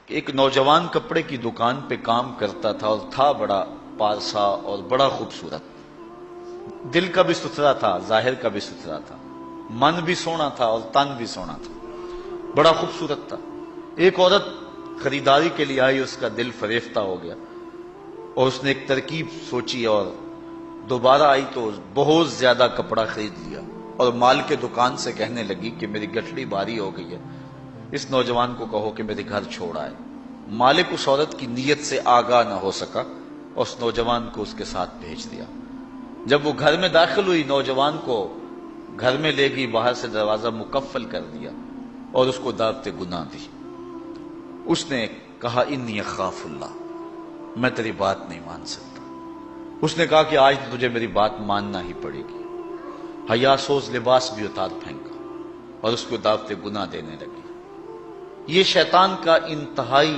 کہ ایک نوجوان کپڑے کی دکان پہ کام کرتا تھا اور تھا بڑا پارسا اور بڑا خوبصورت، دل کا بھی ستھرا تھا، ظاہر کا بھی ستھرا تھا، من بھی سونا تھا اور تن بھی سونا تھا، بڑا خوبصورت تھا۔ ایک عورت خریداری کے لیے آئی، اس کا دل فریفتہ ہو گیا اور اس نے ایک ترکیب سوچی اور دوبارہ آئی تو بہت زیادہ کپڑا خرید لیا اور مال کے دکان سے کہنے لگی کہ میری گٹھڑی بھاری ہو گئی ہے، اس نوجوان کو کہو کہ میرے گھر چھوڑ آئے۔ مالک اس عورت کی نیت سے آگاہ نہ ہو سکا اور اس نوجوان کو اس کے ساتھ بھیج دیا۔ جب وہ گھر میں داخل ہوئی، نوجوان کو گھر میں لے گئی، باہر سے دروازہ مقفل کر دیا اور اس کو دعوت گناہ دی۔ اس نے کہا انی اخاف اللہ، میں تیری بات نہیں مان سکتا۔ اس نے کہا کہ آج تجھے میری بات ماننا ہی پڑے گی۔ حیا سوز لباس بھی اتار پھینکا اور اس کو دعوت گناہ دینے لگی۔ یہ شیطان کا انتہائی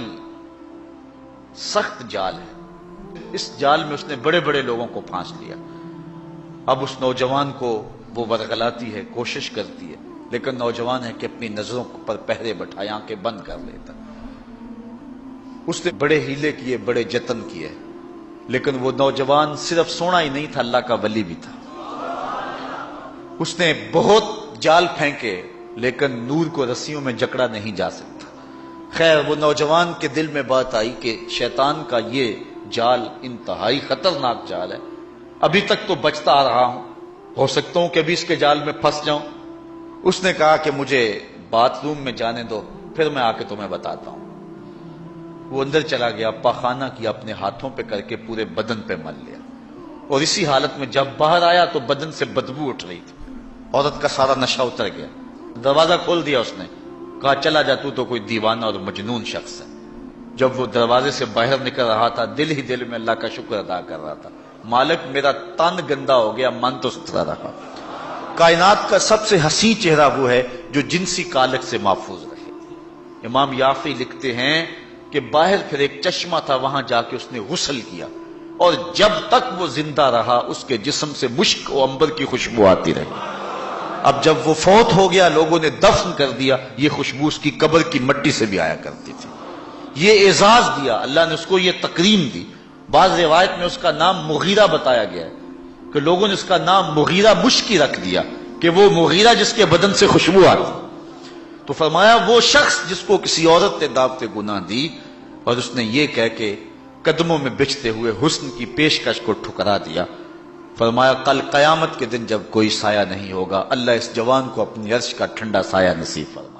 سخت جال ہے، اس جال میں اس نے بڑے بڑے لوگوں کو پھانس لیا۔ اب اس نوجوان کو وہ ورغلاتی ہے، کوشش کرتی ہے، لیکن نوجوان ہے کہ اپنی نظروں پر پہرے بٹھائے، آنکھیں بند کر لیتا۔ اس نے بڑے ہیلے کیے، بڑے جتن کیے، لیکن وہ نوجوان صرف سونا ہی نہیں تھا، اللہ کا ولی بھی تھا۔ اس نے بہت جال پھینکے لیکن نور کو رسیوں میں جکڑا نہیں جا سکتا۔ خیر، وہ نوجوان کے دل میں بات آئی کہ شیطان کا یہ جال انتہائی خطرناک جال ہے، ابھی تک تو بچتا آ رہا ہوں، ہو سکتا ہوں کہ ابھی اس کے جال میں پھنس جاؤں۔ اس نے کہا کہ مجھے باتھ روم میں جانے دو، پھر میں آ کے تمہیں بتاتا ہوں۔ وہ اندر چلا گیا، پاخانہ کیا، اپنے ہاتھوں پہ کر کے پورے بدن پہ مل لیا، اور اسی حالت میں جب باہر آیا تو بدن سے بدبو اٹھ رہی تھی۔ عورت کا سارا نشہ اتر گیا، دروازہ کھول دیا اس نے، کہا چلا جا، تو کوئی دیوانہ اور مجنون شخص ہے۔ جب وہ دروازے سے باہر نکل رہا تھا، دل ہی دل میں اللہ کا شکر ادا کر رہا تھا، مالک میرا تن گندا ہو گیا، من تو ستھرا رہا۔ کائنات کا سب سے حسین چہرہ وہ ہے جو جنسی کالک سے محفوظ رہے۔ امام یافعی لکھتے ہیں کہ باہر پھر ایک چشمہ تھا، وہاں جا کے اس نے غسل کیا، اور جب تک وہ زندہ رہا اس کے جسم سے مشک و عنبر کی خوشبو آتی رہی۔ اب جب وہ فوت ہو گیا، لوگوں نے دفن کر دیا، یہ خوشبو اس کی قبر کی مٹی سے بھی آیا کرتی تھی۔ یہ اعزاز دیا اللہ نے اس کو، یہ تکریم دی۔ بعض روایت میں اس کا نام مغیرہ بتایا گیا ہے کہ لوگوں نے اس کا نام مغیرہ مشکی رکھ دیا کہ وہ مغیرہ جس کے بدن سے خوشبو آتی۔ تو فرمایا وہ شخص جس کو کسی عورت نے دعوت گناہ دی اور اس نے یہ کہہ کے قدموں میں بچھتے ہوئے حسن کی پیشکش کو ٹھکرا دیا، فرمایا کل قیامت کے دن جب کوئی سایہ نہیں ہوگا، اللہ اس جوان کو اپنی عرش کا ٹھنڈا سایہ نصیب فرمائے۔